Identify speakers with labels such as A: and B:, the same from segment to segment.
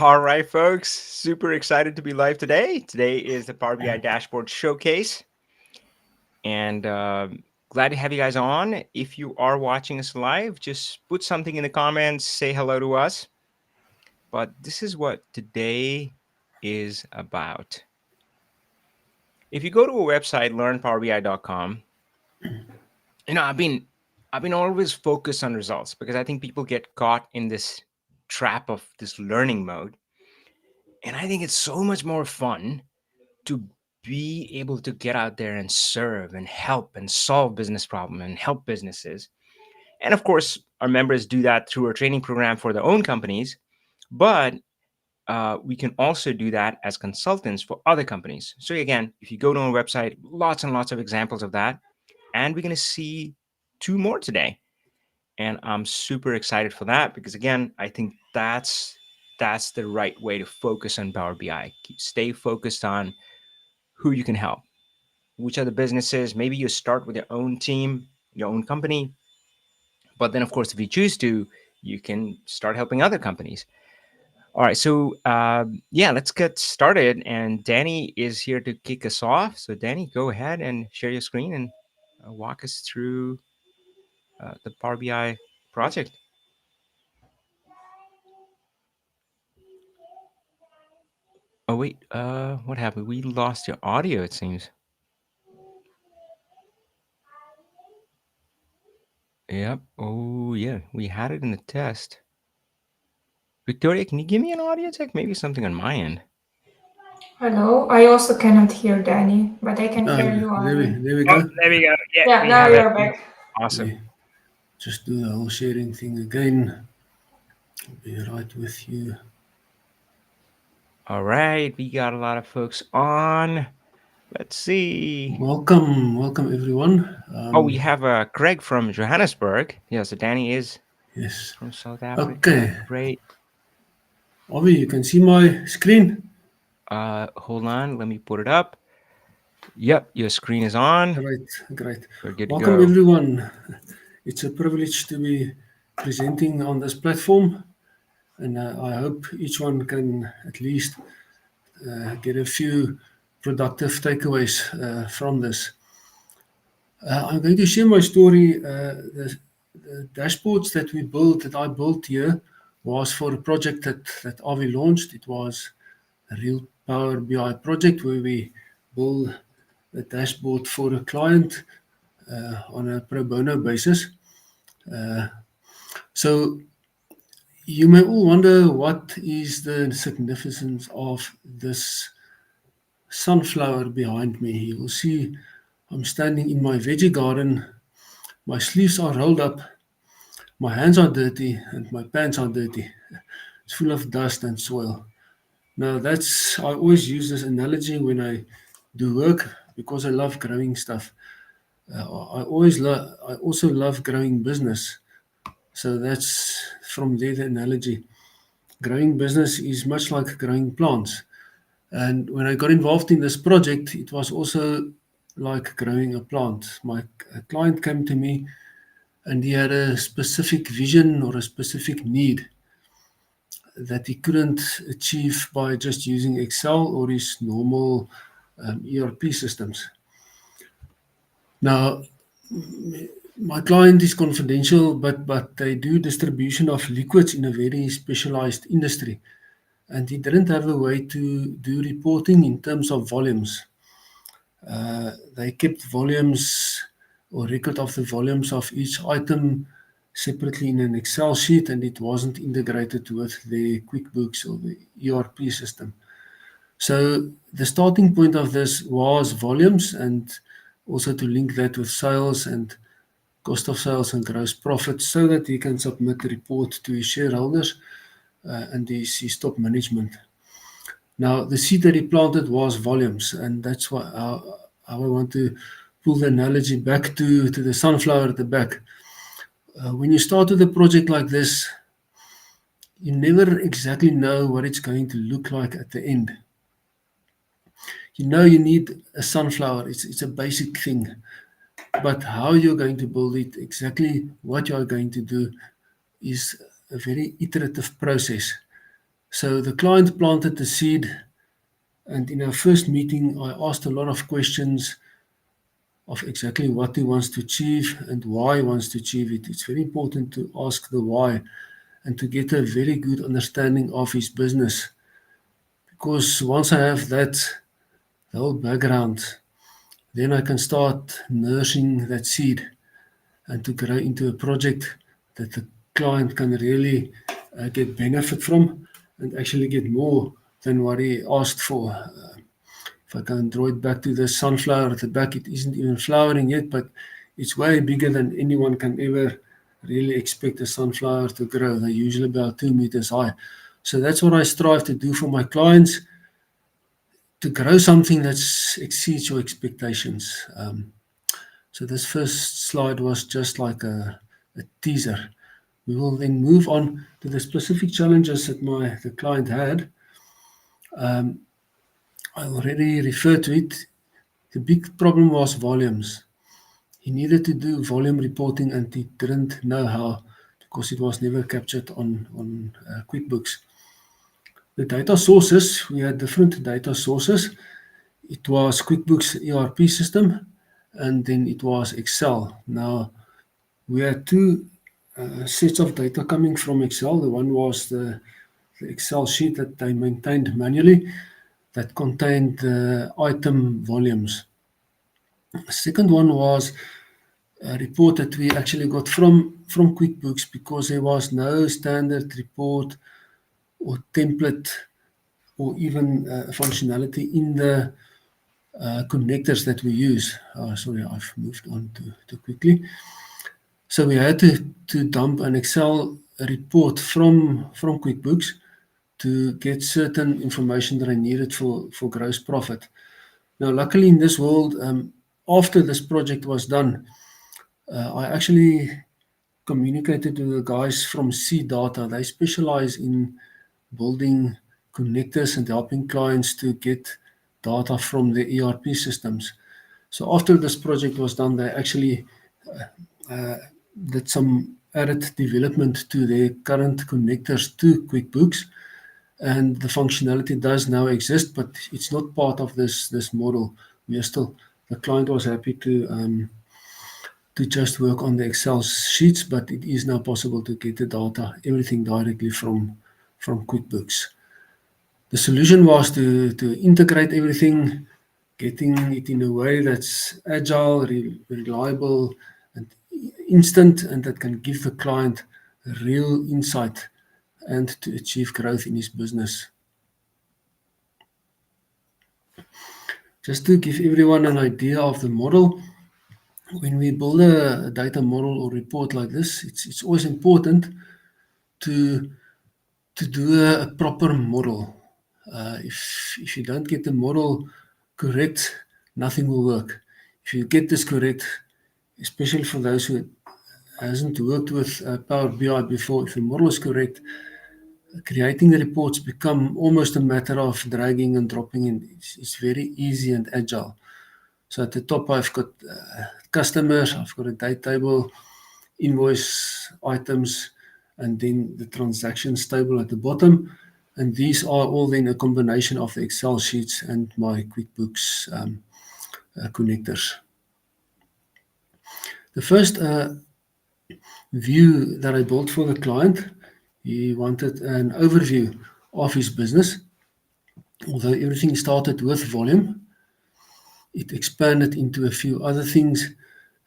A: All right, folks. Super excited to be live today. Today is the Power BI Dashboard Showcase, and glad to have you guys on. If you are watching us live, just put something in the comments, say hello to us. But this is what today is about. If you go to a website, learnpowerbi.com, I've been always focused on results because I think people get caught in this trap of this learning mode, and I think it's so much more fun to be able to get out there and serve and help and solve business problems and help businesses. And of course, our members do that through our training program for their own companies, but we can also do that as consultants for other companies. So again, if you go to our website, lots and lots of examples of that. And we're going to see two more today. And I'm super excited for that because again, I think that's the right way to focus on Power BI. Stay focused on who you can help, which are the businesses. Maybe you start with your own team, your own company, but then of course if you choose to, you can start helping other companies. All right, so yeah, let's get started, and Danny is here to kick us off. So Danny, go ahead and share your screen and walk us through the Power BI project. Oh wait, what happened? We lost your audio, it seems. Yep. Oh yeah, we had it in the test. Victoria, can you give me an audio check? Maybe something on my end.
B: Hello, I also cannot hear Danny, but I can hear
C: Oh,
B: you,
C: there we
B: Ari.
C: there we
A: Oh,
C: go.
A: there we go. Yeah,
B: Yeah,
A: we
B: now
A: have it.
B: you're back.
A: Awesome.
C: We just do the whole sharing thing again. I'll be right with you.
A: All right, we got a lot of folks on. Let's see.
C: Welcome everyone.
A: Oh, we have Craig from Johannesburg. Yeah, so Danny is
C: Yes.
A: from South Africa.
C: Okay.
A: Great.
C: Avi, you can see my screen.
A: Hold on, let me put it up. Yep, your screen is on.
C: Great.
A: We're good to
C: Welcome
A: go.
C: everyone. It's a privilege to be presenting on this platform, and I hope each one can at least get a few productive takeaways from this. I'm going to share my story. The dashboards that that I built here, was for a project that Avi launched. It was a real Power BI project where we build a dashboard for a client on a pro bono basis. Uh, so you may all wonder what is the significance of this sunflower behind me. You will see I'm standing in my veggie garden. My sleeves are rolled up. My hands are dirty and my pants are dirty. It's full of dust and soil. Now I always use this analogy when I do work because I love growing stuff. I also love growing business. So that's from there the analogy. Growing business is much like growing plants. And when I got involved in this project, it was also like growing a plant. My client came to me and he had a specific vision or a specific need that he couldn't achieve by just using Excel or his normal ERP systems. Now, my client is confidential, but they do distribution of liquids in a very specialized industry, and he didn't have a way to do reporting in terms of volumes. They kept volumes or record of the volumes of each item separately in an Excel sheet, and it wasn't integrated with the QuickBooks or the ERP system. So the starting point of this was volumes, and also to link that with sales and cost of sales and gross profit so that he can submit the report to his shareholders and his top management. Now, the seed that he planted was volumes, and that's why how I want to pull the analogy back to the sunflower at the back. When you start with a project like this, you never exactly know what it's going to look like at the end. You know you need a sunflower, it's a basic thing, but how you're going to build it, exactly what you are going to do, is a very iterative process. So the client planted the seed, and in our first meeting, I asked a lot of questions of exactly what he wants to achieve and why he wants to achieve it. It's very important to ask the why and to get a very good understanding of his business. Because once I have that, the whole background, then I can start nursing that seed and to grow into a project that the client can really get benefit from and actually get more than what he asked for. If I can draw it back to the sunflower at the back, it isn't even flowering yet, but it's way bigger than anyone can ever really expect a sunflower to grow. They're usually about 2 meters high. So that's what I strive to do for my clients, to grow something that exceeds your expectations. So this first slide was just like a teaser. We will then move on to the specific challenges that the client had. I already referred to it. The big problem was volumes. He needed to do volume reporting and he didn't know how because it was never captured on QuickBooks. The data sources, we had different data sources. It was QuickBooks ERP system and then it was Excel. Now, we had two sets of data coming from Excel. The one was the Excel sheet that they maintained manually that contained the item volumes. The second one was a report that we actually got from QuickBooks because there was no standard report or template or even functionality in the connectors that we use. Sorry, I've moved on too quickly. So we had to dump an Excel report from QuickBooks to get certain information that I needed for gross profit. Now, luckily in this world, after this project was done, I actually communicated to the guys from C-Data. They specialize in building connectors and helping clients to get data from the ERP systems. So after this project was done, they actually did some added development to their current connectors to QuickBooks, and the functionality does now exist, but it's not part of this model. The client was happy to just work on the Excel sheets, but it is now possible to get the data, everything directly from QuickBooks. The solution was to integrate everything, getting it in a way that's agile, reliable, and instant, and that can give the client real insight and to achieve growth in his business. Just to give everyone an idea of the model, when we build a data model or report like this, it's always important to do a proper model. If you don't get the model correct, nothing will work. If you get this correct, especially for those who hasn't worked with Power BI before, if the model is correct, creating the reports become almost a matter of dragging and dropping in. It's very easy and agile. So at the top, I've got customers, I've got a date table, invoice items, and then the transactions table at the bottom. And these are all then a combination of the Excel sheets and my QuickBooks connectors. The first view that I built for the client, he wanted an overview of his business. Although everything started with volume, it expanded into a few other things.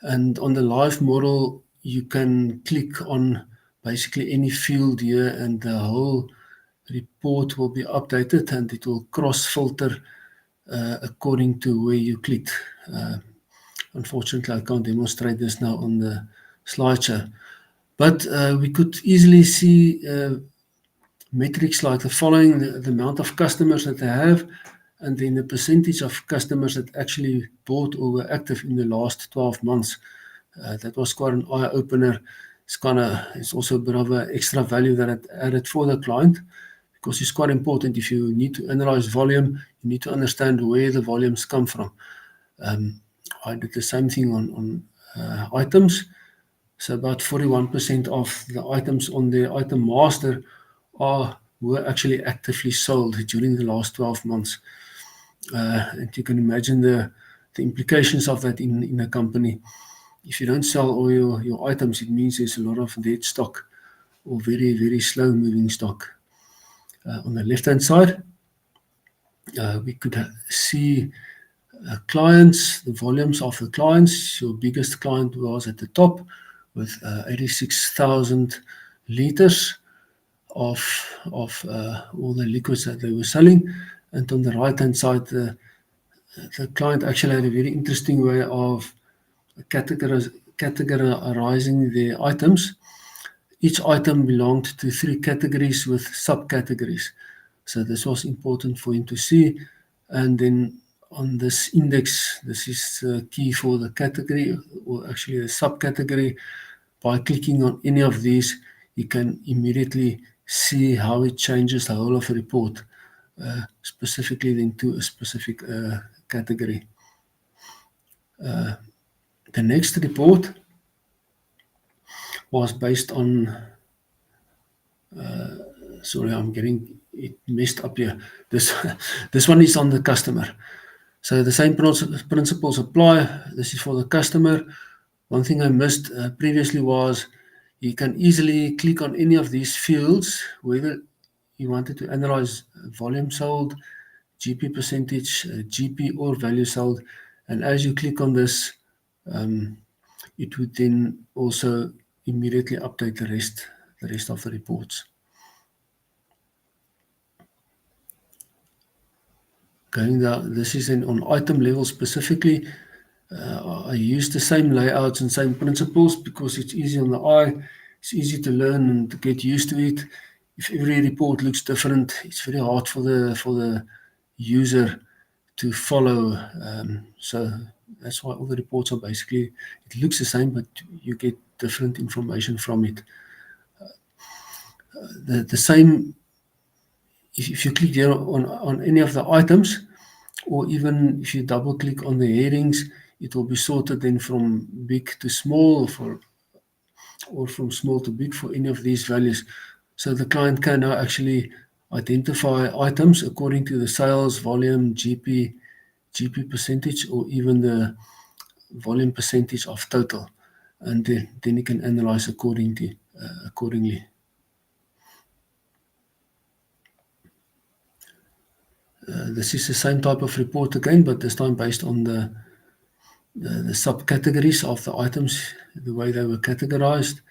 C: And on the live model, you can click on basically any field here and the whole report will be updated and it will cross-filter according to where you clicked. Unfortunately, I can't demonstrate this now on the slideshow. But we could easily see metrics like the following, the amount of customers that they have, and then the percentage of customers that actually bought or were active in the last 12 months. That was quite an eye-opener. It's also a bit of an extra value that it added for the client, because it's quite important. If you need to analyze volume, you need to understand where the volumes come from. I did the same thing on items. So about 41% of the items on the item master are were actually actively sold during the last 12 months. And you can imagine the implications of that in a company. If you don't sell all your items, it means there's a lot of dead stock or very, very slow moving stock. On the left-hand side, we could see clients, the volumes of the clients. Your biggest client was at the top with 86,000 liters of all the liquids that they were selling. And on the right-hand side, the client actually had a very interesting way of categorizing their items. Each item belonged to 3 categories with subcategories. So this was important for him to see. And then on this index, this is key for the category, or actually the subcategory. By clicking on any of these, you can immediately see how it changes the whole of the report, specifically then to a specific category. The next report was based on, sorry, I'm getting it messed up here. This one is on the customer. So the same principles apply. This is for the customer. One thing I missed previously was you can easily click on any of these fields, whether you wanted to analyze volume sold, GP percentage, GP or value sold. And as you click on this, it would then also immediately update the rest of the reports. Going down, this is then on item level specifically. I use the same layouts and same principles because it's easy on the eye. It's easy to learn and to get used to it. If every report looks different, it's very hard for the user to follow. So that's why all the reports are basically, it looks the same, but you get different information from it. The same, if you click here on any of the items, or even if you double click on the headings, it will be sorted then from big to small, or from small to big for any of these values. So the client can now actually identify items according to the sales volume, GP percentage, or even the volume percentage of total, and then you can analyze accordingly. This is the same type of report again, but this time based on the subcategories of the items, the way they were categorized,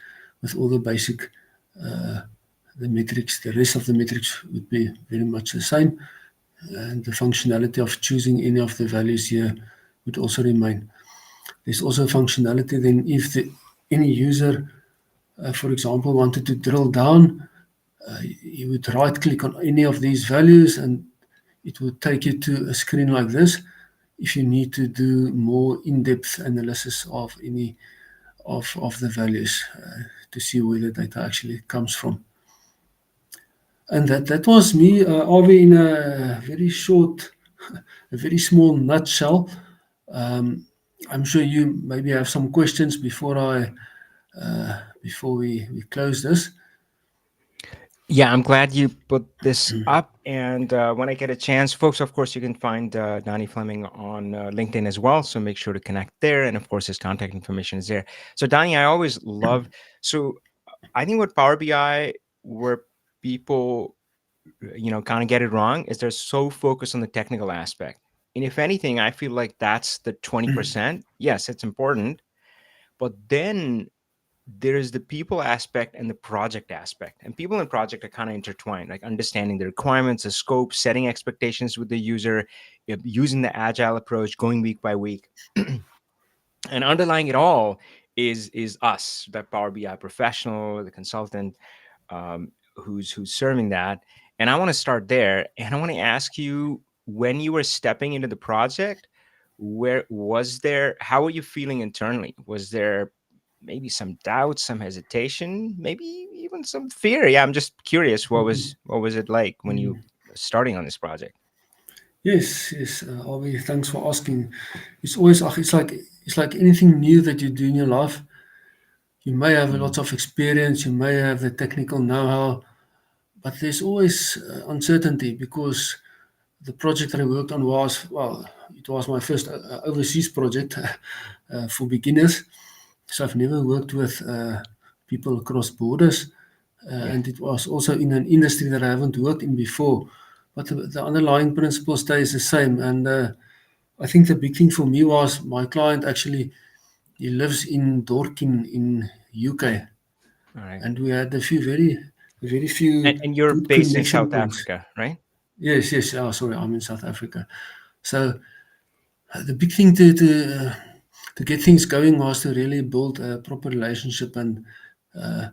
C: with all the basic the metrics. The rest of the metrics would be very much the same, and the functionality of choosing any of the values here would also remain. There's also functionality then if any user, for example, wanted to drill down, you would right click on any of these values and it would take you to a screen like this if you need to do more in-depth analysis of any of the values to see where the data actually comes from. And that was me, Avi, in a very short, a very small nutshell. I'm sure you maybe have some questions before we close this.
A: Yeah, I'm glad you put this up. And when I get a chance, folks, of course, you can find Donnie Fleming on LinkedIn as well. So make sure to connect there. And of course, his contact information is there. So Donnie, I always love, so I think what Power BI, where people, kind of get it wrong, is they're so focused on the technical aspect. And if anything, I feel like that's the 20%. Yes, it's important. But then there's the people aspect and the project aspect, and people and project are kind of intertwined, like understanding the requirements, the scope, setting expectations with the user, using the agile approach, going week by week. And underlying it all is us, that Power BI professional, the consultant, who's serving that. And I want to start there, and I want to ask you, when you were stepping into the project, how were you feeling internally? Was there maybe some doubt, some hesitation, maybe even some fear? Yeah, I'm just curious. What was it like when you were starting on this project?
C: Yes, Avi, thanks for asking. It's always, it's like anything new that you do in your life. You may have a lot of experience, you may have the technical know-how, but there's always uncertainty because the project that I worked on was, well, it was my first overseas project for beginners. So I've never worked with people across borders, and it was also in an industry that I haven't worked in before. But the underlying principle stays the same. And I think the big thing for me was my client actually, he lives in Dorking in UK,
A: All right.
C: and we had a few very few
A: And you're
C: good
A: based in
C: connection
A: South
C: points.
A: Africa, right?
C: Yes, yes. Oh, sorry, I'm in South Africa. So the big thing to get things going was to really build a proper relationship. And uh,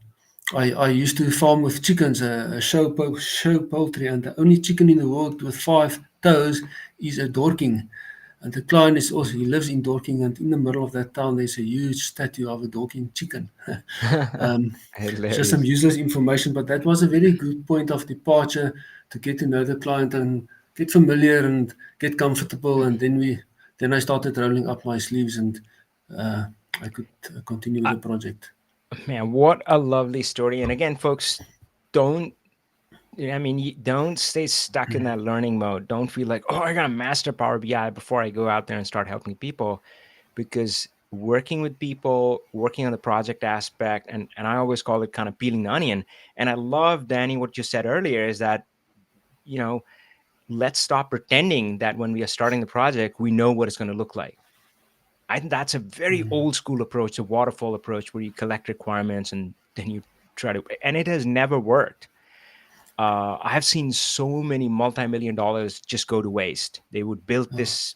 C: I used to farm with chickens, show poultry, and the only chicken in the world with 5 toes is a Dorking. And the client is also, he lives in Dorking, and in the middle of that town there's a huge statue of a Dorking chicken. Just some
A: Hilarious.
C: useless information, but that was a very good point of departure to get to know the client and get familiar and get comfortable. And then I started rolling up my sleeves, and uh, I could continue with the project.
A: Man, what a lovely story. And again, folks, don't don't stay stuck in that learning mode. Don't feel like, oh, I gotta master Power BI before I go out there and start helping people. Because working with people, working on the project aspect, and I always call it kind of peeling the onion. And I love, Danny, what you said earlier is that, let's stop pretending that when we are starting the project, we know what it's going to look like. I think that's a very old school approach, a waterfall approach, where you collect requirements and then you try to, and it has never worked. I have seen so many multi-million dollars just go to waste. They would build this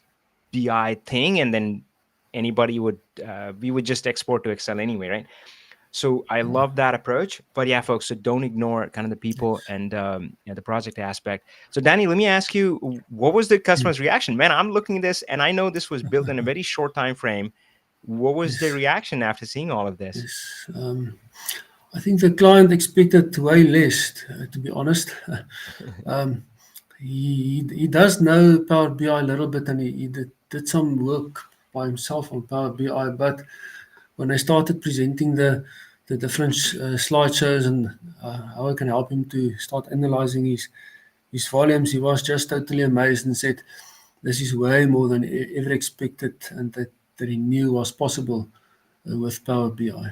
A: BI thing, and then we would just export to Excel anyway, right? So I love that approach. But yeah, folks, so don't ignore kind of the people and the project aspect. So Danny, let me ask you, what was the customer's reaction? Man, I'm looking at this, and I know this was built in a very short time frame. What was the reaction after seeing all of this?
C: Yes. I think the client expected way less, to be honest. He does know Power BI a little bit, and he did some work by himself on Power BI. But when I started presenting the different slideshows and how I can help him to start analyzing his volumes, he was just totally amazed and said, "This is way more than ever expected, and that he knew was possible with Power BI."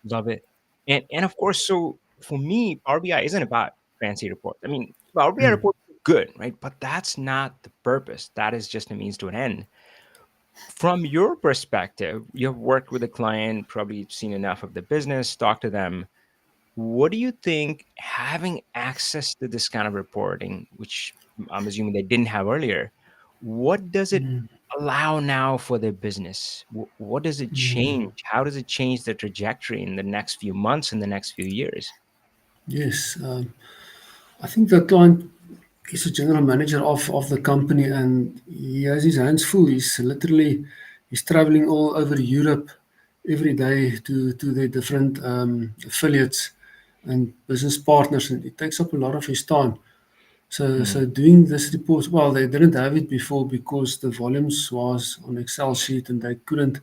A: Love it. And of course, so for me, Power BI isn't about fancy reports. I mean, Power BI reports are good, right? But that's not the purpose. That is just a means to an end. From your perspective, you've worked with a client, probably seen enough of the business, talked to them. What do you think having access to this kind of reporting, which I'm assuming they didn't have earlier, what does it allow now for their business? What does it change? How does it change the trajectory in the next few months, in the next few years?
C: Yes, I think the client is a general manager of the company, and he has his hands full. He's traveling all over Europe every day to the different affiliates and business partners, and it takes up a lot of his time. So doing this report, well, they didn't have it before because the volumes was on Excel sheet and they couldn't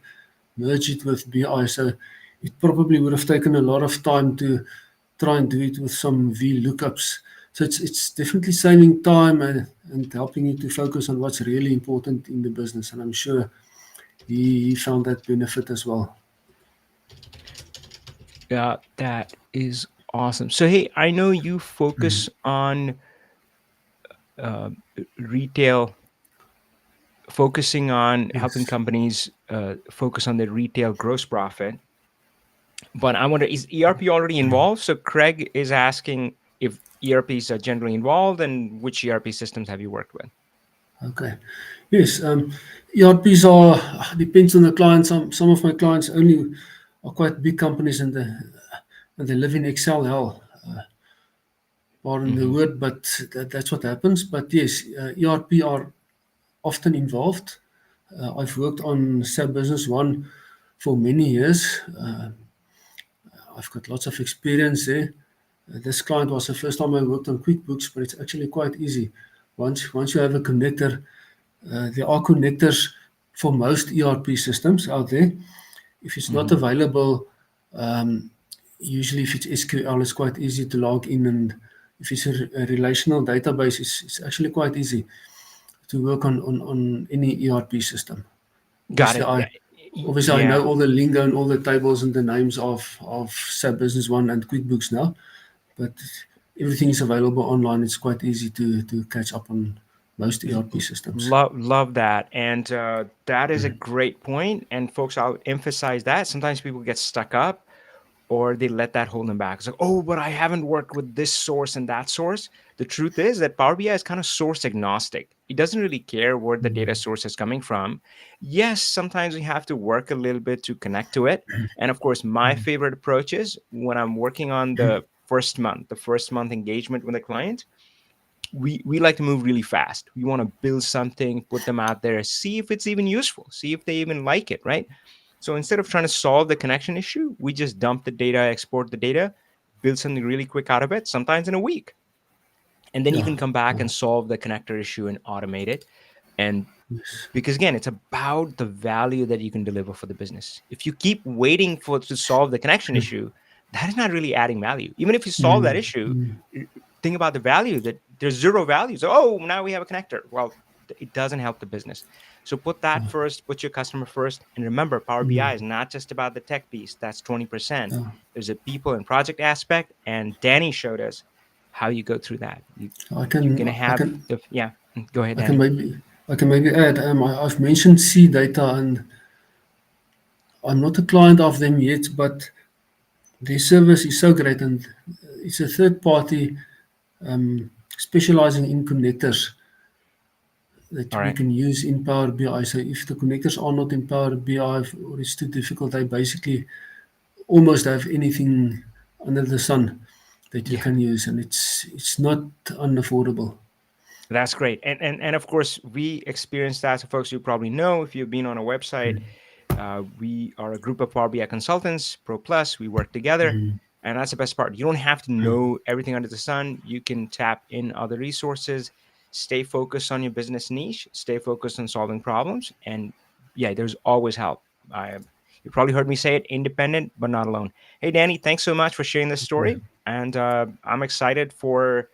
C: merge it with BI. So it probably would have taken a lot of time to try and do it with some VLOOKUPs. So it's definitely saving time and helping you to focus on what's really important in the business. And I'm sure he found that benefit as well.
A: Yeah, that is awesome. So, hey, I know you focus on retail, focusing on helping companies focus on their retail gross profit. But I wonder, is ERP already involved? So Craig is asking if ERPs are generally involved, and which ERP systems have you worked with?
C: Okay. Yes. ERPs are depends on the client. Some of my clients only are quite big companies and they live in Excel hell. Pardon the word, but that's what happens. But yes, ERP are often involved. I've worked on SAP Business One for many years. I've got lots of experience there. This client was the first time I worked on QuickBooks, but it's actually quite easy. Once you have a connector, there are connectors for most ERP systems out there. If it's not available, usually if it's SQL, it's quite easy to log in and if it's a relational database, it's actually quite easy to work on any ERP system.
A: Got
C: Obviously,
A: it.
C: I obviously I
A: Yeah.
C: know all the lingo and all the tables and the names of SAP Business One and QuickBooks now, but everything is available online. It's quite easy to catch up on most ERP systems.
A: Love that. And that is a great point. And folks, I'll emphasize that. Sometimes people get stuck up or they let that hold them back. It's like, oh, but I haven't worked with this source and that source. The truth is that Power BI is kind of source agnostic. It doesn't really care where the data source is coming from. Yes, sometimes we have to work a little bit to connect to it. And of course, my favorite approach is when I'm working on the first month engagement with a client, we like to move really fast. We want to build something, put them out there, see if it's even useful, see if they even like it, right? So instead of trying to solve the connection issue, we just dump the data, export the data, build something really quick out of it, sometimes in a week. And then you can come back and solve the connector issue and automate it. And because again, it's about the value that you can deliver for the business. If you keep waiting to solve the connection issue, that is not really adding value. Even if you solve that issue, think about the value that there's zero value. So, oh, now we have a connector. Well, it doesn't help the business. So put that first, put your customer first. And remember, Power BI is not just about the tech piece. That's 20%. There's a people and project aspect. And Danny showed us how you go through that.
C: I
A: You're going to
C: can I
A: have,
C: can
A: go ahead,
C: I can
A: Danny.
C: maybe add. I've mentioned C Data, and I'm not a client of them yet, but their service is so great, and it's a third party specializing in connectors that
A: All
C: we
A: right.
C: can use in Power BI. So if the connectors are not in Power BI or it's too difficult, I basically almost have anything under the sun that you
A: Yeah.
C: can use, and it's not unaffordable.
A: That's great. And of course, we experienced that. So folks, you probably know if you've been on a website, we are a group of Power BI consultants, Pro Plus. We work together. And that's the best part. You don't have to know everything under the sun. You can tap in other resources, stay focused on your business niche, stay focused on solving problems. And yeah, there's always help. You probably heard me say it, independent, but not alone. Hey, Danny, thanks so much for sharing this story. And I'm excited to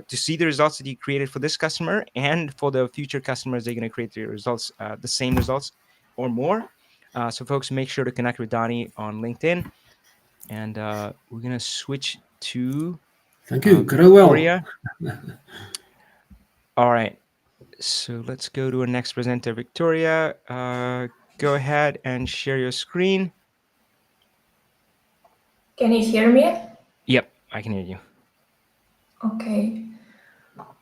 A: see the results that you created for this customer and for the future customers they're going to create the results, the same results or more. So folks, make sure to connect with Donnie on LinkedIn. And we're going to switch to
C: Thank you. Grow well.
A: Victoria. All right. So let's go to our next presenter, Victoria. Go ahead and share your screen.
B: Can you hear me?
A: Yep, I can hear you.
B: Okay.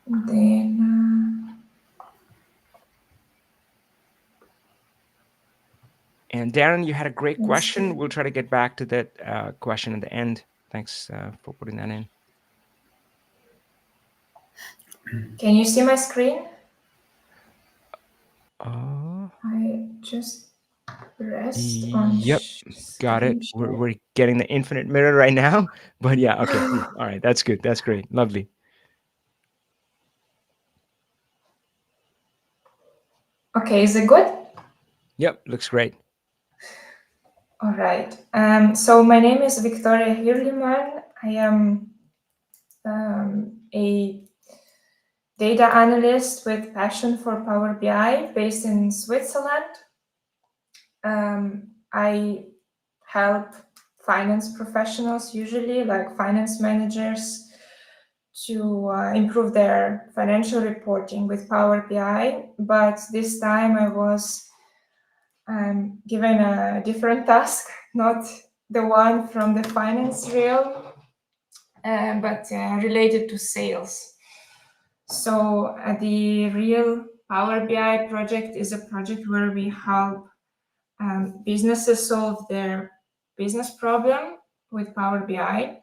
B: Then
A: And Darren, you had a great
B: Let's
A: question.
B: see.
A: We'll try to get back to that question at the end. Thanks for putting that in.
B: Can you see my screen?
A: Uh,
B: I just pressed on
A: Yep, got it.
B: screen share.
A: We're getting the infinite mirror right now. But yeah, okay. All right, that's good. That's great. Lovely.
B: Okay, is it good?
A: Yep, looks great.
B: All right. So my name is Victoria Hirliman. I am a data analyst with passion for Power BI based in Switzerland. I help finance professionals, usually like finance managers, to improve their financial reporting with Power BI. But this time I was given a different task, not the one from the finance realm, but related to sales. So the real Power BI project is a project where we help businesses solve their business problem with Power BI.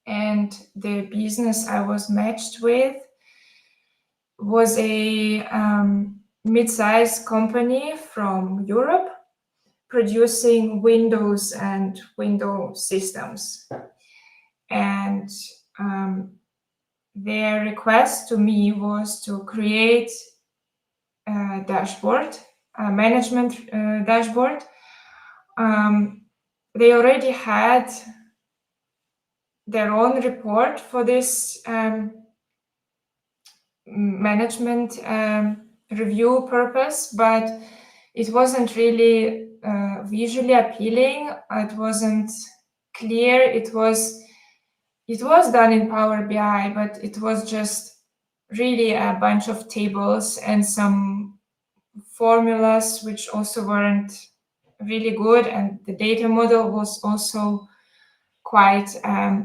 B: And the business I was matched with was a mid-sized company from Europe producing Windows and Windows systems. And their request to me was to create a dashboard, a management dashboard. They already had their own report for this management review purpose, but it wasn't really visually appealing. It wasn't clear. It was done in Power BI, but it was just really a bunch of tables and some formulas which also weren't really good, and the data model was also quite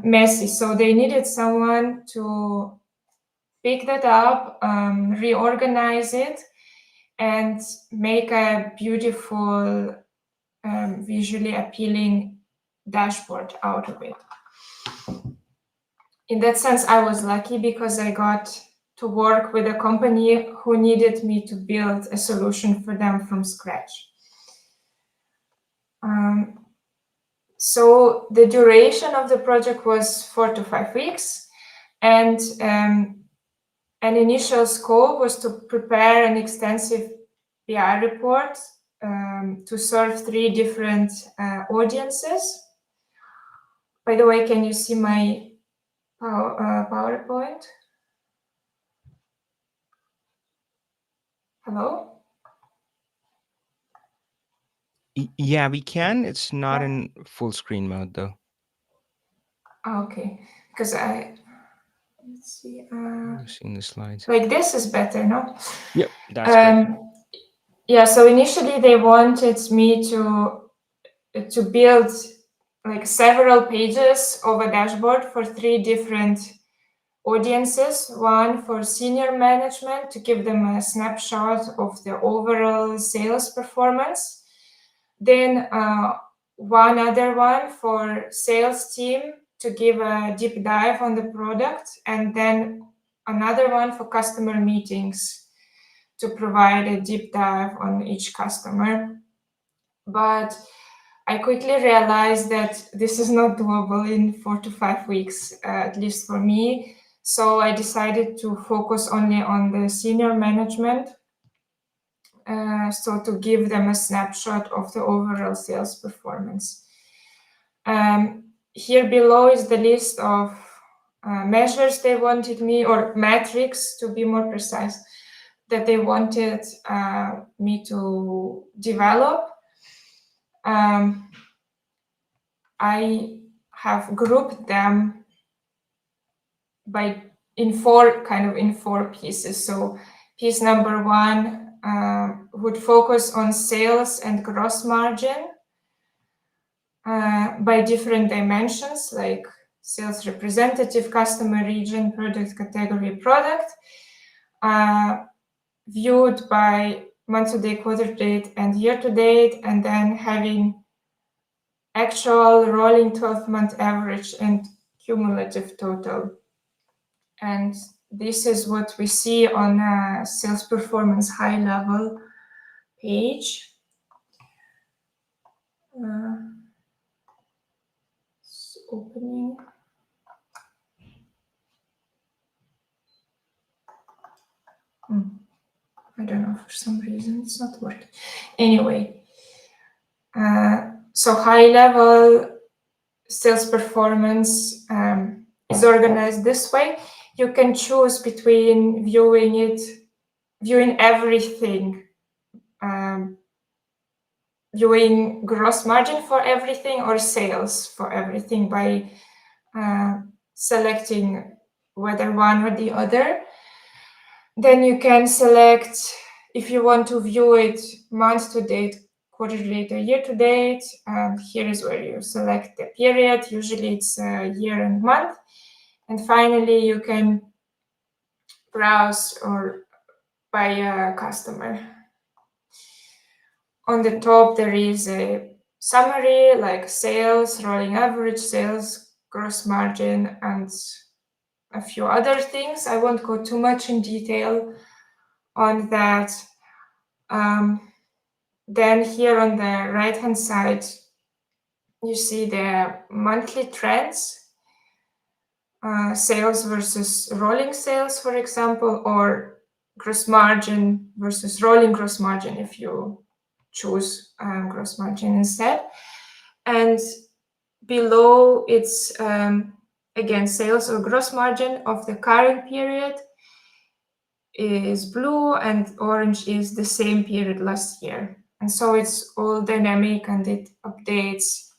B: messy. So they needed someone to pick that up, reorganize it, and make a beautiful, visually appealing dashboard out of it. In that sense, I was lucky because I got to work with a company who needed me to build a solution for them from scratch. So the duration of the project was 4 to 5 weeks, and an initial scope was to prepare an extensive BI report to serve 3 different audiences. By the way, can you see my PowerPoint? Hello?
A: Yeah, we can. It's not
B: Yeah.
A: in full screen mode though.
B: Okay, because let's see.
A: You're seeing the slides.
B: Like this is better, no?
A: Yep, that's good.
B: Yeah, so initially they wanted me to build like several pages of a dashboard for 3 different audiences. One for senior management to give them a snapshot of the overall sales performance. Then one other one for sales team to give a deep dive on the product, and then another one for customer meetings to provide a deep dive on each customer. But I quickly realized that this is not doable in 4 to 5 weeks, at least for me. So I decided to focus only on the senior management. So to give them a snapshot of the overall sales performance. Here below is the list of measures they wanted me, or metrics to be more precise, that they wanted me to develop. I have grouped them in four pieces. So piece number 1 would focus on sales and gross margin by different dimensions, like sales representative, customer region, product category, product, viewed by month to date, quarter to date, and year to date, and then having actual rolling 12-month average and cumulative total. And this is what we see on a sales performance high level page. It's opening. I don't know, for some reason it's not working. Anyway, so high level sales performance is organized this way. You can choose between viewing everything, viewing gross margin for everything or sales for everything by selecting whether one or the other. Then you can select if you want to view it month to date, quarter to date, or year to date. And here is where you select the period. Usually it's year and month. And finally, you can browse or by a customer. On the top, there is a summary like sales, rolling average sales, gross margin, and a few other things. I won't go too much in detail on that. Then here on the right-hand side, you see the monthly trends, sales versus rolling sales, for example, or gross margin versus rolling gross margin if you choose gross margin instead. And below, it's a again, sales or gross margin of the current period is blue, and orange is the same period last year. And so it's all dynamic and it updates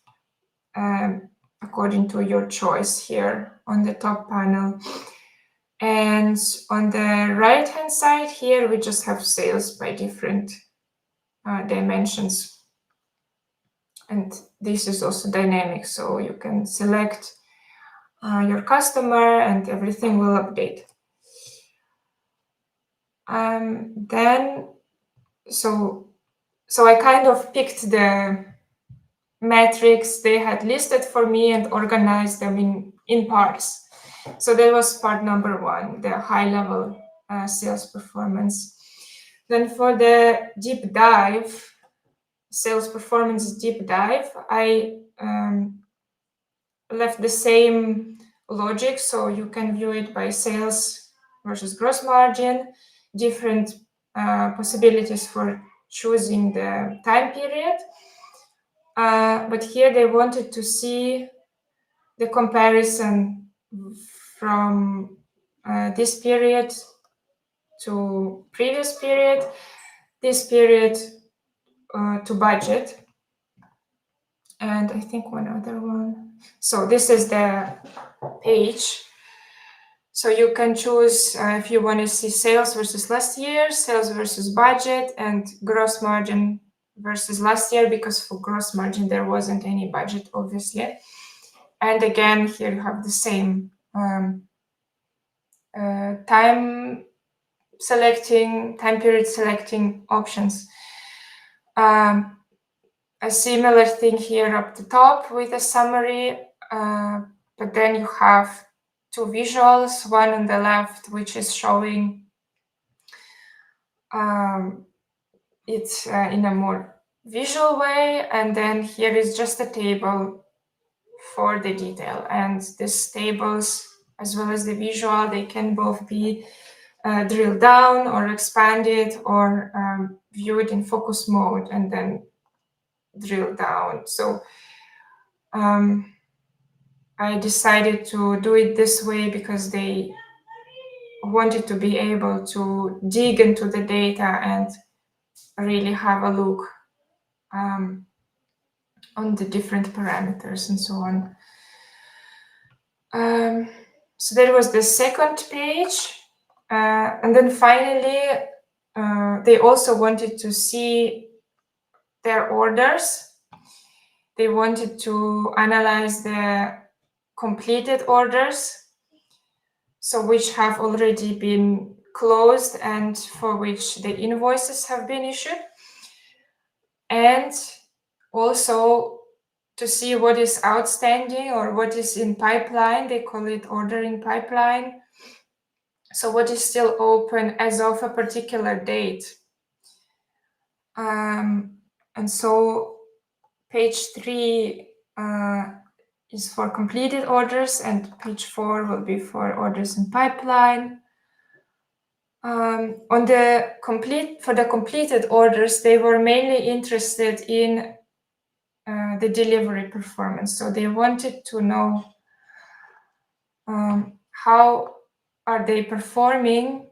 B: according to your choice here on the top panel. And on the right hand side here, we just have sales by different dimensions. And this is also dynamic, so you can select your customer and everything will update. Then, so I kind of picked the metrics they had listed for me and organized them in parts. So that was part number one, the high level sales performance. Then for the deep dive, sales performance deep dive, I left the same logic, so you can view it by sales versus gross margin, different possibilities for choosing the time period. But here they wanted to see the comparison from this period to previous period, this period to budget, and I think one other one. So this is the page. So you can choose if you want to see sales versus last year, sales versus budget, and gross margin versus last year, because for gross margin there wasn't any budget, obviously. And again, here you have the same time period selecting options. A similar thing here up the top with a summary, but then you have two visuals, one on the left, which is showing it in a more visual way, and then here is just a table for the detail. And these tables, as well as the visual, they can both be drilled down or expanded or viewed in focus mode and then drilled down. So I decided to do it this way because they wanted to be able to dig into the data and really have a look on the different parameters and so on. So that was the second page. And then finally, they also wanted to see their orders. They wanted to analyze the completed orders, so which have already been closed and for which the invoices have been issued, and also to see what is outstanding or what is in pipeline. They call it ordering pipeline. So what is still open as of a particular date. And so page 3 is for completed orders, and page 4 will be for orders in pipeline. For the completed orders, they were mainly interested in the delivery performance. So they wanted to know how are they performing,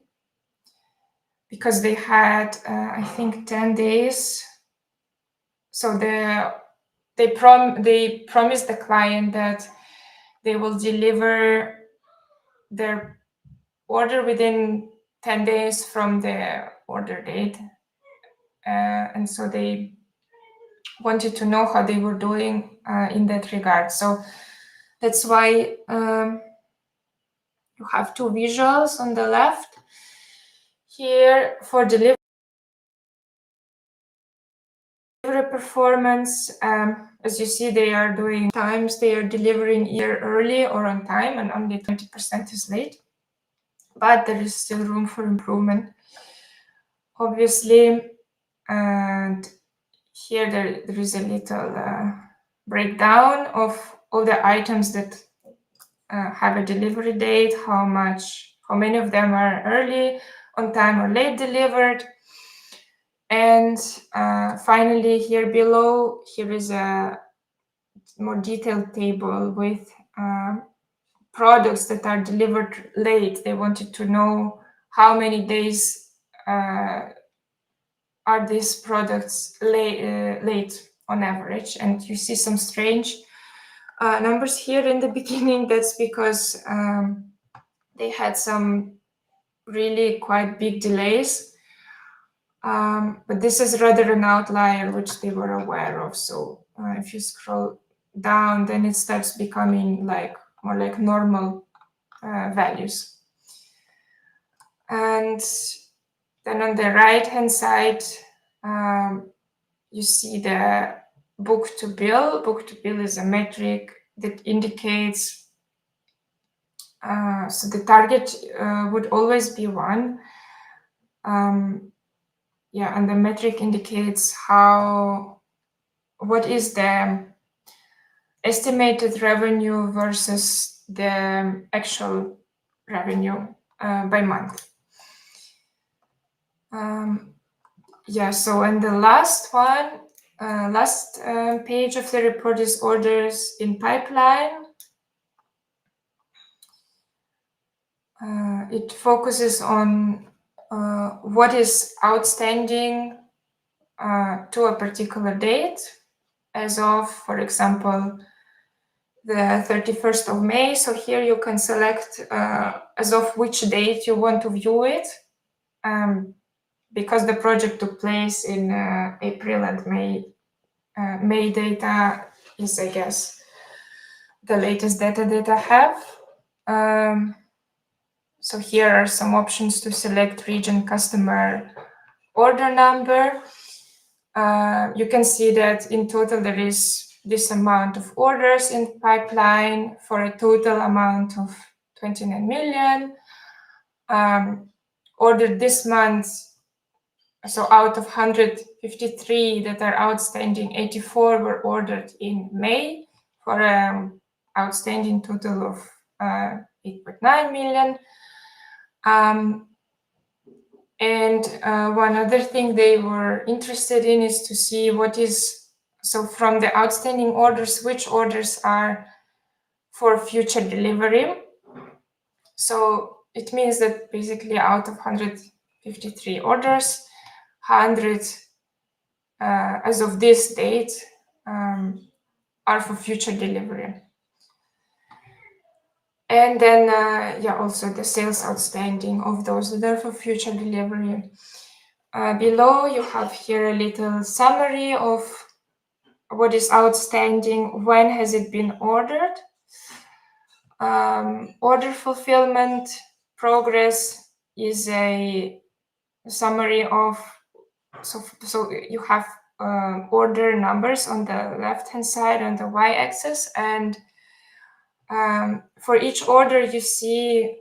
B: because they had, I think, 10 days. So they promised the client that they will deliver their order within 10 days from the order date. And so they wanted to know how they were doing in that regard. So that's why you have two visuals on the left. Here for delivery performance, as you see, they are doing times they are delivering either early or on time, and only 20% is late. But there is still room for improvement, obviously. And here there is a little breakdown of all the items that have a delivery date, how many of them are early, on time, or late delivered. And finally, here below, here is a more detailed table with products that are delivered late. They wanted to know how many days are these products late on average. And you see some strange numbers here in the beginning. That's because they had some really quite big delays. But this is rather an outlier, which they were aware of. So if you scroll down, then it starts becoming like more like normal values. And then on the right-hand side, you see the book to bill. Book to bill is a metric that indicates, so the target would always be 1. Yeah, and the metric indicates what is the estimated revenue versus the actual revenue by month. Yeah, so and the last one, last page of the report is orders in pipeline. It focuses on what is outstanding to a particular date, as of, for example, the 31st of May. So here you can select as of which date you want to view it. Because the project took place in April and May, May data is, I guess, the latest data that I have. So here are some options to select region, customer, order number. You can see that in total there is this amount of orders in pipeline for a total amount of 29 million. Ordered this month, so out of 153 that are outstanding, 84 were ordered in May for an outstanding total of 8.9 million. And one other thing they were interested in is to see what is, so from the outstanding orders, which orders are for future delivery. So it means that basically out of 153 orders, 100 as of this date are for future delivery. And then, yeah, also the sales outstanding of those that are for future delivery. Below, you have here a little summary of what is outstanding, when has it been ordered. Order fulfillment progress is a summary of, so you have order numbers on the left-hand side on the y-axis, and for each order you see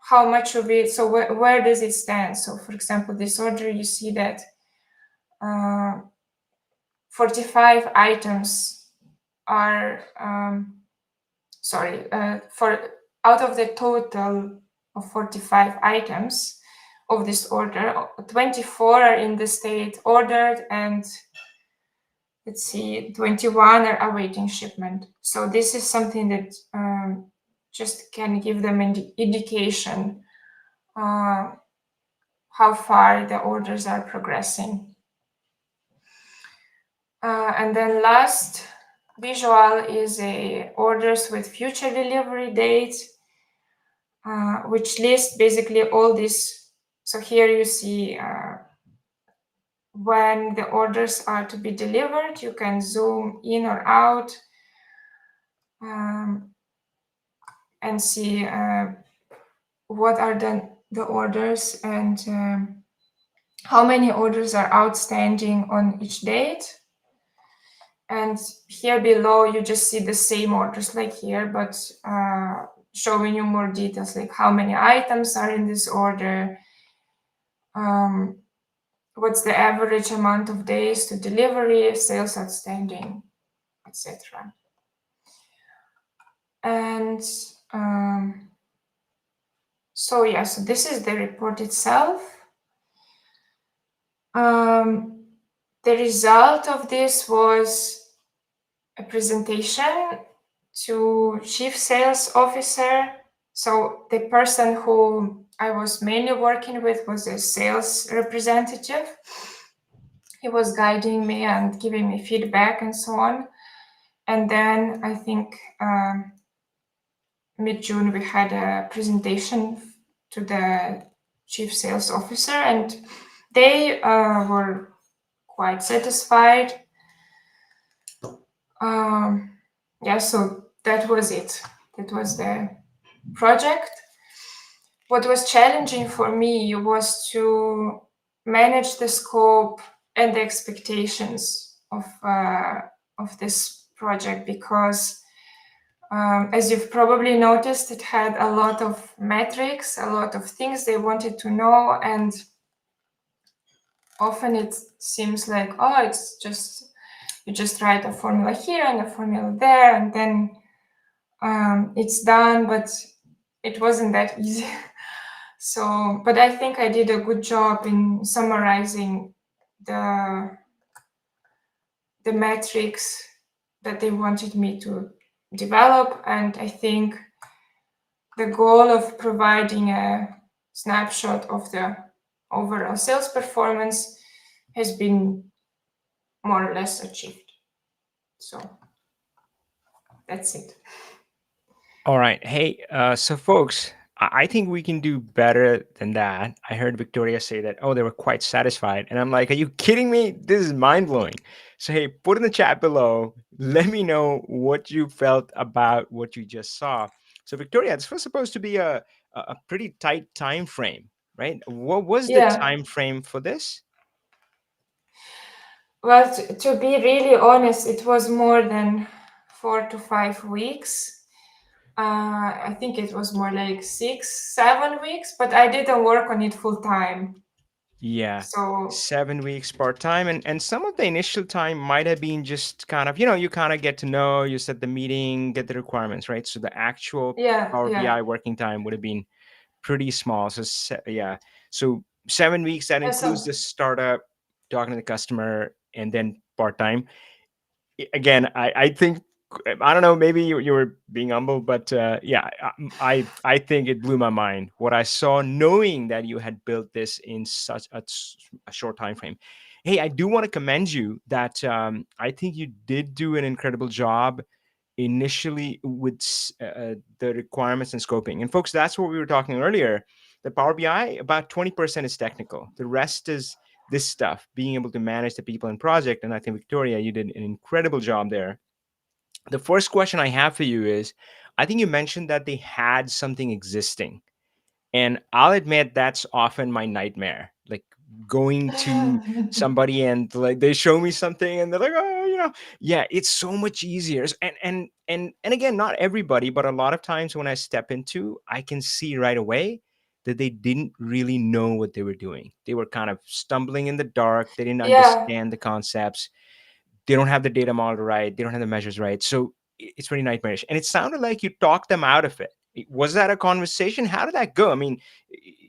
B: how much of it, so where does it stand. So for example, this order, you see that 45 items are, for out of the total of 45 items of this order, 24 are in the state ordered, and let's see, 21 are awaiting shipment. So this is something that just can give them an indication how far the orders are progressing. And then last visual is orders with future delivery dates, which lists basically all this. So here you see when the orders are to be delivered. You can zoom in or out and see what are the orders and how many orders are outstanding on each date. And here below, you just see the same orders like here, but showing you more details, like how many items are in this order, what's the average amount of days to delivery, sales outstanding, etc. And so yeah, so this is the report itself. The result of this was a presentation to chief sales officer. So the person who I was mainly working with was a sales representative. He was guiding me and giving me feedback and so on. And then I think mid-June we had a presentation to the chief sales officer, and they were quite satisfied. Yeah, so that was it. That was the project. What was challenging for me was to manage the scope and the expectations of this project, because as you've probably noticed, it had a lot of metrics, a lot of things they wanted to know, and often it seems like, oh, it's just, you just write a formula here and a formula there, and then it's done, but it wasn't that easy. So, but I think I did a good job in summarizing the metrics that they wanted me to develop, and I think the goal of providing a snapshot of the overall sales performance has been more or less achieved. So that's it.
A: All right. Hey, so folks, I think we can do better than that. I heard Victoria say that, oh, they were quite satisfied. And I'm like, are you kidding me? This is mind blowing. So, hey, put in the chat below. Let me know what you felt about what you just saw. So, Victoria, this was supposed to be a pretty tight time frame, right? What was the time frame for this?
B: Well, to be really honest, it was more than 4 to 5 weeks. I think it was more like 6, 7 weeks, but I didn't work on it full time.
A: Yeah.
B: So
A: 7 weeks part-time, and some of the initial time might have been just kind of, you kind of get to know, you set the meeting, get the requirements, right? So the actual Power BI working time would have been pretty small. So so 7 weeks, that includes the startup, talking to the customer, and then part-time. Again, I think, I don't know, maybe you were being humble, but I think it blew my mind what I saw, knowing that you had built this in such a short time frame. Hey, I do want to commend you that I think you did do an incredible job initially with the requirements and scoping. And folks, that's what we were talking earlier. The Power BI, about 20% is technical. The rest is this stuff, being able to manage the people in project. And I think, Victoria, you did an incredible job there. The first question I have for you is, I think you mentioned that they had something existing. And I'll admit that's often my nightmare. Like going to somebody and like they show me something and they're like, oh, yeah, it's so much easier. And again, not everybody, but a lot of times when I step into, I can see right away that they didn't really know what they were doing. They were kind of stumbling in the dark. They didn't understand the concepts. They don't have the data model right. They don't have the measures right. So it's pretty nightmarish. And it sounded like you talked them out of it. Was that a conversation? How did that go? I mean,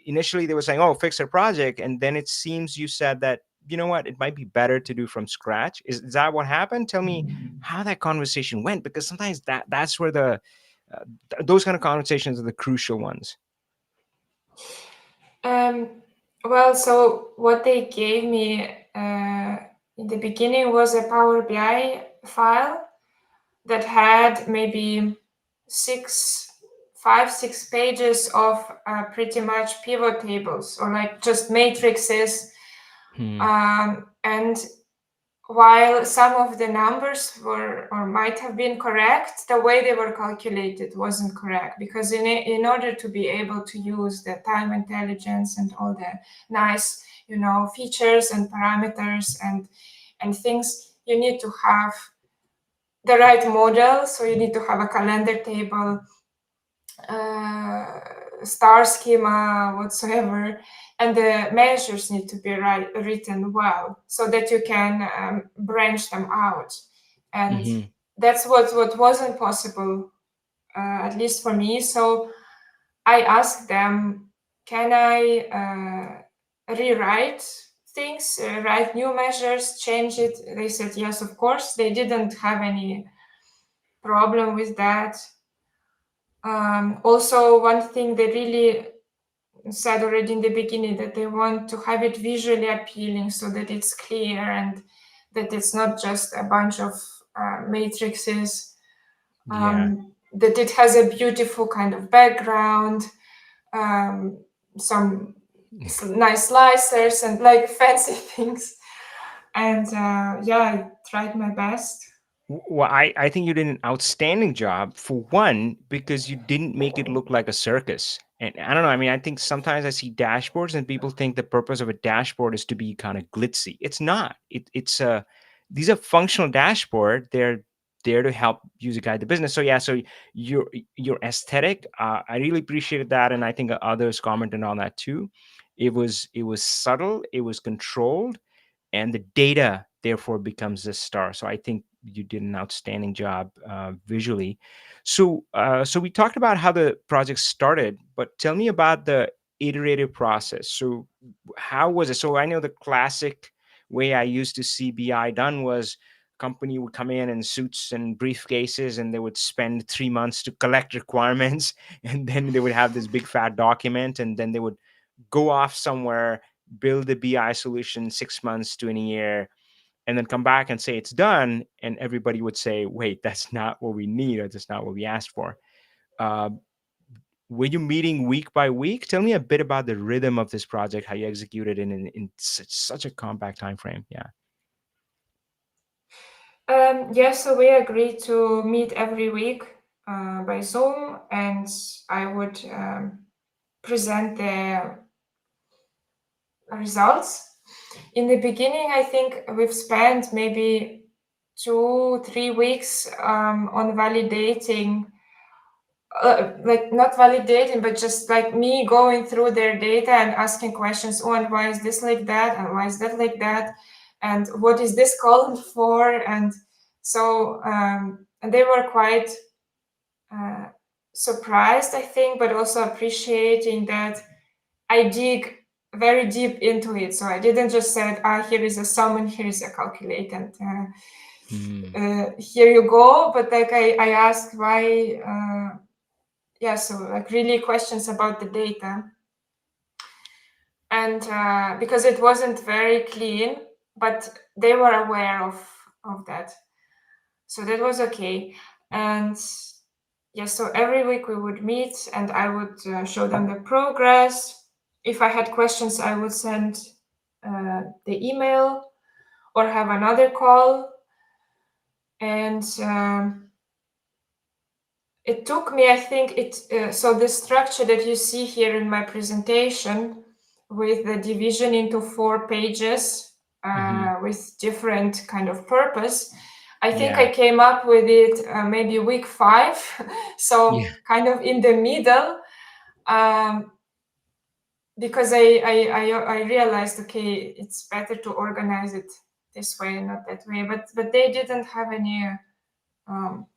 A: initially they were saying, oh, fix their project. And then it seems you said that, you know what, it might be better to do from scratch. Is that what happened? Tell me how that conversation went, because sometimes that's where those kind of conversations are the crucial ones.
B: Well, so what they gave me in the beginning was a Power BI file that had maybe 5, 6 pages of pretty much pivot tables, or like just matrices. And while some of the numbers were or might have been correct, the way they were calculated wasn't correct, because in order to be able to use the time intelligence and all the nice features and parameters and things, you need to have the right model. So you need to have a calendar table, star schema, whatsoever, and the measures need to be written well so that you can branch them out. And that's what wasn't possible, at least for me. So I asked them, can I rewrite things, write new measures, change it? They said yes, of course. They didn't have any problem with that. Also, one thing they really said already in the beginning, that they want to have it visually appealing so that it's clear and that it's not just a bunch of matrices, that it has a beautiful kind of background, some nice slicers and like fancy things. And I tried my best.
A: Well, I think you did an outstanding job, for one, because you didn't make it look like a circus. And I don't know, I mean, I think sometimes I see dashboards and people think the purpose of a dashboard is to be kind of glitzy. It's not. It's these are functional dashboard. They're there to help user guide the business. So yeah, so your aesthetic, I really appreciated that, and I think others commented on that too. It was subtle, it was controlled, and the data therefore becomes the star. So I think you did an outstanding job visually. So we talked about how the project started, but tell me about the iterative process. So how was it? So I know the classic way I used to see BI done was company would come in suits and briefcases, and they would spend 3 months to collect requirements and then they would have this big fat document, and then they would go off somewhere, build a BI solution 6 months to a year, and then come back and say it's done. And everybody would say, wait, that's not what we need, or that's not what we asked for. Uh, were you meeting week by week? Tell me a bit about the rhythm of this project, how you executed it in such a compact time frame. Yeah.
B: So we agreed to meet every week by Zoom, and I would present the results. In the beginning, I think we've spent maybe 2-3 weeks on validating, like not validating, but just like me going through their data and asking questions. Oh, and why is this like that? And why is that like that? And what is this column for? And so, and they were quite surprised, I think, but also appreciating that I dig very deep into it. So I didn't just say, here is a sum and here is a calculate, and here you go. But like I asked why, so like really questions about the data. And because it wasn't very clean, but they were aware of that. So that was okay. And so every week we would meet and I would show them the progress. If I had questions, I would send the email or have another call. And it took me, I think, so the structure that you see here in my presentation with the division into 4 pages with different kind of purpose, I think I came up with it maybe week 5, so kind of in the middle, because I realized, okay, it's better to organize it this way and not that way. But they didn't have any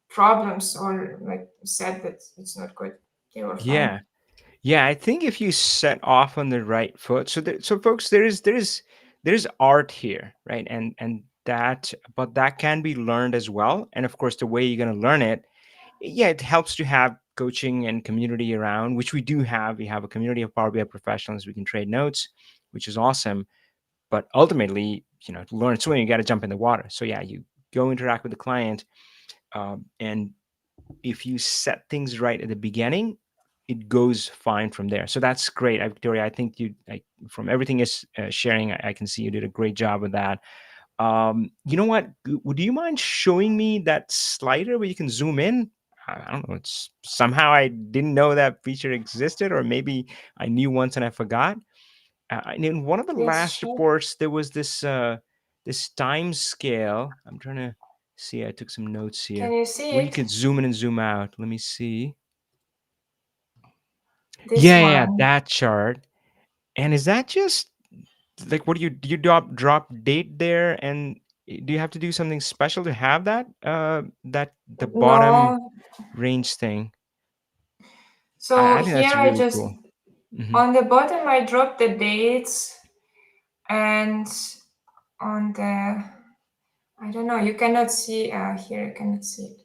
B: problems or like said that it's not good. They were fine.
A: Yeah, I think if you set off on the right foot, so folks, there is art here, right? And but that can be learned as well. And of course, the way you're going to learn it, it helps to have coaching and community around, which we do have. We have a community of Power BI professionals. We can trade notes, which is awesome. But ultimately, to learn swimming, you got to jump in the water. So yeah, you go interact with the client, and if you set things right at the beginning, it goes fine from there. So that's great, Victoria. I think from everything is sharing, I can see you did a great job with that. You know what? Would you mind showing me that slider where you can zoom in? I don't know. It's somehow I didn't know that feature existed, or maybe I knew once and I forgot. And in one of the last
B: sure.
A: reports, there was this time scale. I'm trying to see. I took some notes here.
B: Can you see
A: where
B: it?
A: you could zoom in and zoom out. Let me see.
B: This
A: Yeah,
B: one.
A: that chart. And is that just like what do you drop date there, and do you have to do something special to have that that the bottom
B: No.
A: range thing?
B: So
A: I think
B: here
A: that's
B: I
A: really
B: just,
A: cool.
B: on the bottom, I dropped the dates, and on the, I don't know, you cannot see, here you cannot see it.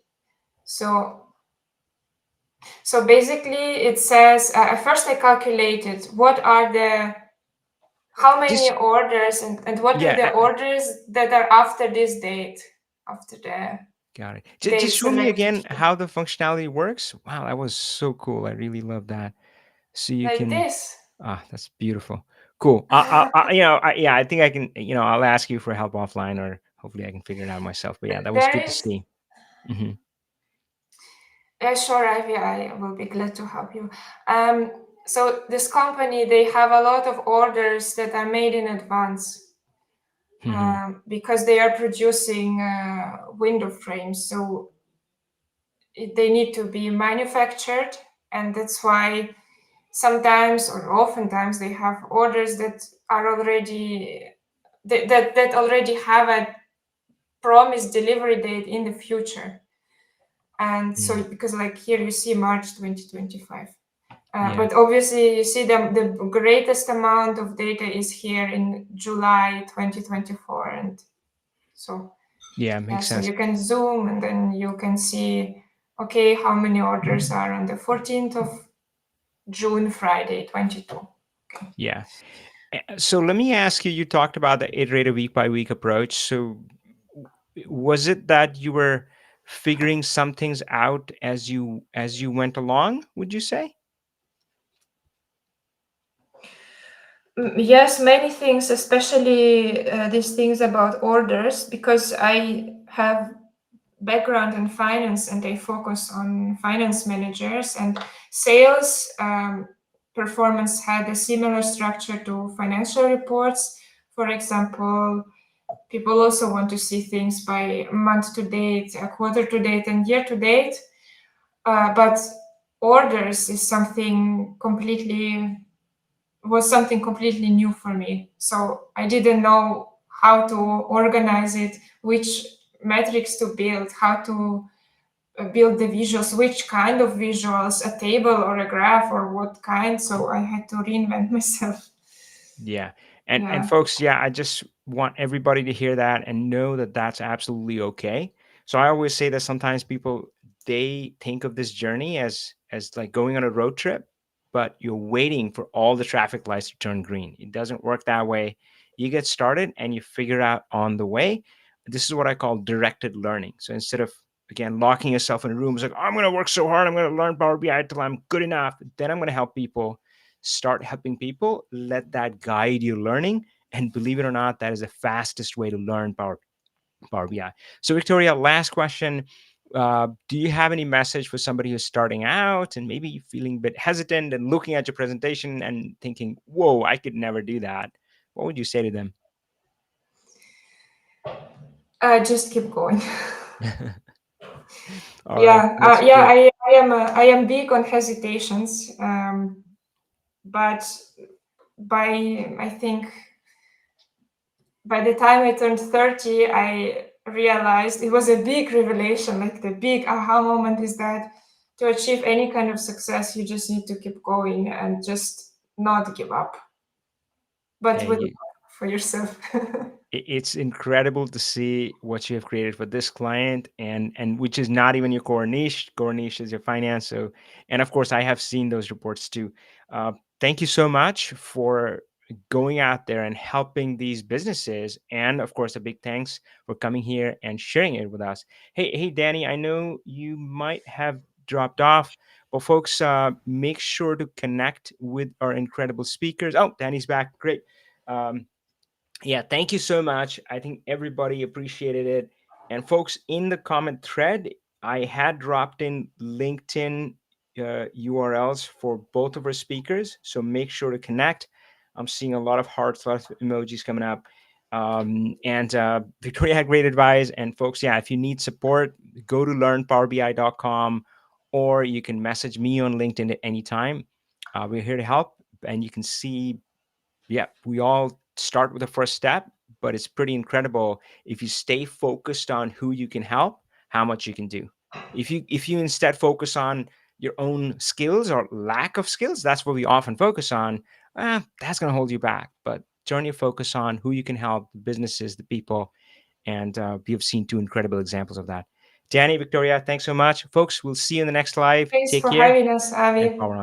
B: So basically it says, first I calculated how many
A: Just
B: orders and what are the
A: yeah,
B: orders that are after this date, after the
A: got it.
B: date
A: Just show me
B: selected
A: again
B: here.
A: how the functionality works. Wow, that was so cool. I really love that. So you
B: Like
A: can
B: this.
A: that's beautiful. Cool. Yeah, I think I can. I'll ask you for help offline, or hopefully I can figure it out myself. But yeah, that was
B: There
A: good to
B: is,
A: see. Hmm.
B: sure, Ivy, I will be glad to help you. So this company, they have a lot of orders that are made in advance. Because they are producing window frames, so they need to be manufactured, and that's why sometimes or oftentimes they have orders that are already that already have a promised delivery date in the future. And so because like here you see March 2025.
A: Yeah.
B: But obviously you see the greatest amount of data is here in July 2024. And so
A: Yeah, makes
B: so
A: sense.
B: you can zoom and then you can see, okay, how many orders are on the 14th of June, Friday, 22.
A: Yeah. So let me ask you. You talked about the iterative week by week approach. So was it that you were figuring some things out as you went along? Would you say?
B: Yes, many things, especially these things about orders, because I have background in finance and I focus on finance managers, and sales performance had a similar structure to financial reports. For example, people also want to see things by month to date, quarter to date, and year to date. But orders is something completely new for me. So I didn't know how to organize it, which metrics to build, how to build the visuals, which kind of visuals, a table or a graph or what kind. So I had to reinvent myself.
A: Yeah. And
B: Yeah.
A: folks, yeah, I just want everybody to hear that and know that that's absolutely okay. So I always say that sometimes people, they think of this journey as like going on a road trip, but you're waiting for all the traffic lights to turn green. It doesn't work that way. You get started and you figure out on the way. This is what I call directed learning. So instead of, again, locking yourself in a room, it's like, I'm going to work so hard, I'm going to learn Power BI until I'm good enough, then I'm going to help people. Start helping people, let that guide your learning, and believe it or not, that is the fastest way to learn Power BI. So Victoria, last question. Do you have any message for somebody who's starting out and maybe feeling a bit hesitant and looking at your presentation and thinking, whoa, I could never do that? What would you say to them?
B: Just keep going.
A: All right, that's great.
B: I am big on hesitations, but I think by the time I turned 30, I realized it was a big revelation, like the big aha moment is that to achieve any kind of success, you just need to keep going and just not give up, but
A: Hey,
B: with for yourself.
A: it's incredible to see what you have created for this client, and which is not even your core niche. Core niche is your finance. So, and of course I have seen those reports too. Thank you so much for going out there and helping these businesses, and of course a big thanks for coming here and sharing it with us. Hey Danny, I know you might have dropped off, but folks, make sure to connect with our incredible speakers. Oh, Danny's back. Great. Yeah, thank you so much. I think everybody appreciated it. And folks, in the comment thread, I had dropped in LinkedIn URLs for both of our speakers. So make sure to connect. I'm seeing a lot of hearts, a lot of emojis coming up. And Victoria had great advice. And folks, yeah, if you need support, go to learnpowerbi.com, or you can message me on LinkedIn at any time. We're here to help. And you can see, yeah, we all start with the first step, but it's pretty incredible if you stay focused on who you can help, how much you can do. If you instead focus on your own skills or lack of skills, that's what we often focus on. That's going to hold you back. But turn your focus on who you can help, the businesses, the people, and we have seen two incredible examples of that. Danny, Victoria, thanks so much. Folks, we'll see you in the next live.
B: Thanks
A: Take
B: for
A: care.
B: having us, Avi.
A: And power on.